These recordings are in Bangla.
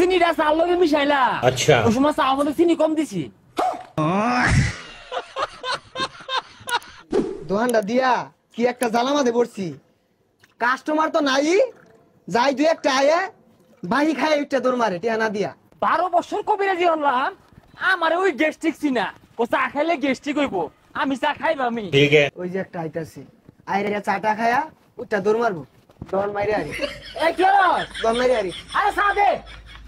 চিনিটা চার লগে মিশাইলা। আচ্ছা ওই সময় চা মধ্যে চিনি কম দিছি। দোকানটা দিয়া কি একটা জ্বালামাতে পড়ছি, কাস্টমার তো নাই, যাই দুই একটা আয়ে বাহি খায় একটা তোর মারে টিয়া না দিয়া। 12 বছর কবিরাজি হলাম, আমার ওই গ্যাস্ট্রিক চিনা, ও চা খাইলে গ্যাস্ট্রিক হইব, আমি চা খাইবা আমি। ঠিক আছে ওই যে একটা আইতাছে, আইরে চাটা খায়া ওটা দৌড় মারবো, দৌড় মাইরে আরি, এই কি হলো? দৌড় মাইরে আরি। আরে চা দে।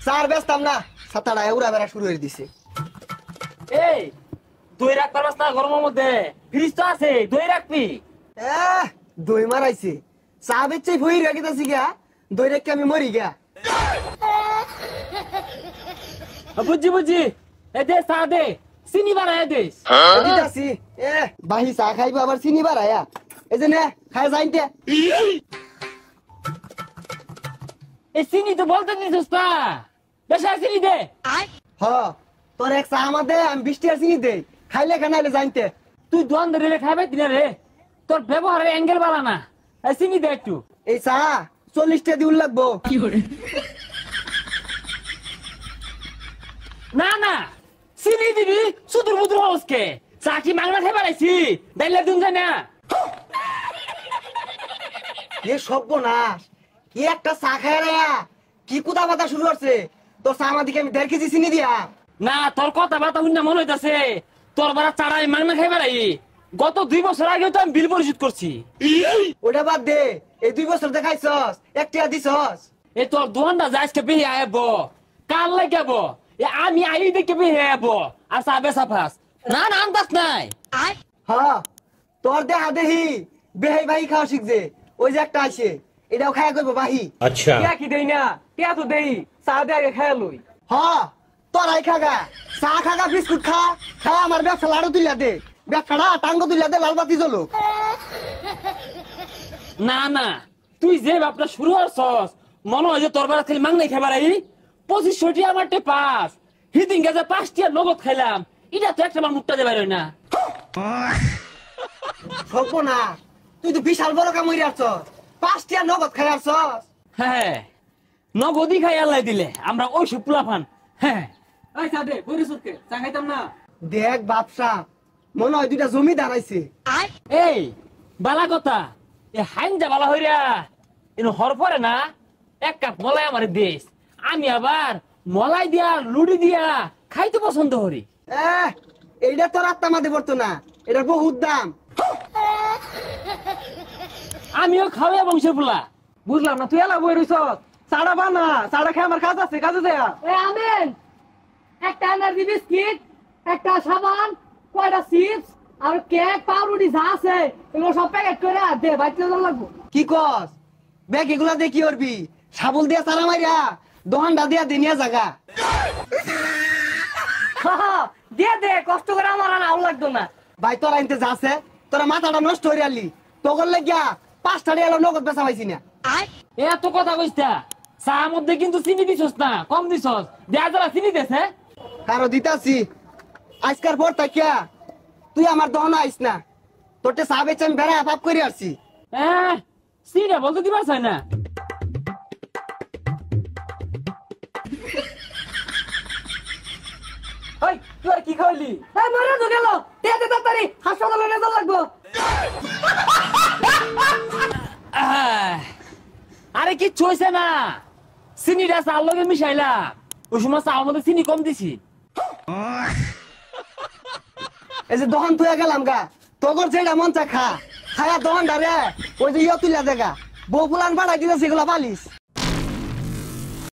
চার ব্যস্তাম না, সাতাটা উড়া বেড়া শুরু হয়ে দিছে। এই দই রাখতে পারবাস না গরমের মধ্যে? ফ্রিজ তো আছে, দই রাখবি। দই মারাইছে, চা বেচে ভই রেখেছি গা, দই রেখে আমি মরি গা। বুঝছি বুঝছি, এ দে চা দে, চিনি বাড়ায় দে। দিতাছি, বাহি চা খাইবো আবার চিনি বাড়ায়া, এই যে নে খাই যাইতে। এই চিনি তো বলতে দিছিস না, বেশি চিনি দে। হ তোর এক চা আমার দে, আমি 20 টাকা চিনি দেই, খাইলে খানাইলে জানতে। তুই দোয়ান ধরে খাইবে দিনে রে, তোর ব্যবহারের অ্যাঙ্গেল বাড়া না। এই চিনি দে একটু। এই চা 40 টাকা দিউল লাগবো। না না, চিনি দিবি সুদূর বুদুর হসকে, চা কি মাংনা খাই বাড়াইছি, ডাইলে দিন যায় না। এ সর্বনাশ, কি একটা চা খায় রে, কি কুদা বাতা শুরু করছে। তোর চা আমার দিকে আমি 1.5 কেজি চিনি দিয়া। না তোর কথা বার্তা শুনে মনে হইতাছে তোর বারা চাড়াই মাংনা খাই বাড়াই। গত 2 বছর আগেও তো আমি বিল পরিশোধ করছি। ওটা বাদ দে, এই 2 বছর দেখাইছস, 1 টাকা দিছস। এই তোর দোকানটা যা আজকে বেহে আইব, কাল লাগাব, আমি আই দেখে বেহে আইব, আর চা বেচা ফাস। না না আন্দাজ নাই। হ্যাঁ তোর দেহা দেহি বেহাই বাহি খাওয়া শিখছে, ওই যে একটা আছে, এটাও খায়া করবো বাহি। আচ্ছা টিয়া কি দেই না, টিয়া তো দেই, চা দে আগে খাই লই। হ্যাঁ তোরাই খাগা, চা খাগা, বিস্কুট খা, খা আমার ব্যবসা লাড়ু তুলিয়া দে, ব্যবসাটা টাঙ্গ তুলিয়া দে, লাল বাতি জ্বলো। না না, তুই যে বাপটা শুরু করছস, মনে হয় যে তোর বেলা থেকে মাংনাই খাবার আই। 2500 টি আমার পাস, হিদিন গেছে 5 টিয়া নগদ খাইলাম, এটা তো একটা আমার মুখটা দেবার না। সর্বনা, তুই তো বিশাল বড় কাম হইরে আসছস, 5 টাকা নগদ খাই আসছস। হ্যাঁ নগদই খাই আল্লাহ দিলে, আমরা ওই সব পোলাপান। হ্যাঁ এই চা দে, পরিশোধকে চা খাইতাম না। দেখ বাপসা, মনে হয় 2টা জমি দাঁড়াইছে। এই বালা কথা, এ হাইনজা বালা হইরা ইনো হর পরে না, 1 কাপ মলাই আমার দেশ, আমি আবার মলাই দিয়া লুডি দিয়া খাইতে পছন্দ করি। এইটা তোর আত্মা মাঝে পড়তো না, এটা বহুত দাম। আমিও খাওয়া বংশের পোলা। বুঝলাম না, তুই এলা বই রইছ, চাড়া বানা, চাড়া খেয়ে আমার কাজ আছে, কাজে দেয়া। আমেন, একটা এনার্জি বিস্কিট, একটা সাবান, কয়টা চিপস আর কেক পাউরুটি যা আছে এগুলো সব প্যাকেট করে দে, বাইতে লাগবো। কি কস ব্যাগ এগুলা দিয়ে কি করবি? সাবল দিয়া চারা মাইরা দোকানটা দিয়া দিনিয়া জাগা। দিয়ে দে, কষ্ট করে আমার আর আউ লাগতো না। ভাই তোরা আনতে যাচ্ছে, তোরা মাথাটা নষ্ট হয়ে আলি, তোর লেগিয়া 5 টাকা এলো নগদ বেচা পাইছি না। এত কথা কইতা, চা মধ্যে কিন্তু চিনি দিছস না, কম দিছস, দেয়া যারা চিনি দেছে। কারো দিতাছি, আজকার পর তাকিয়া তুই আমার দহনা আইস না, তোরটে চা বেচে আমি বেড়া পাপ করে আসছি। হ্যাঁ চিনি বলতে দিবার চাই না। ওই তুই আর কি খাইলি? এই মরে তো গেল, দে দে তাড়াতাড়ি, হাসপাতালে নিয়ে যাওয়া লাগবো। আরে কি চইছে না, চিনিটা চার লগে মিশাইলা, ওই সময় চা মধ্যে চিনি কম দিছি। এই যে দহন তুই গেলাম গা, তোর যেটা মন চা খা, খায়া দহন ডারে ওই যে ইয়ে তুলিয়া দেখা, বউ ফুলান বাড়াই দিলে সেগুলা পালিস।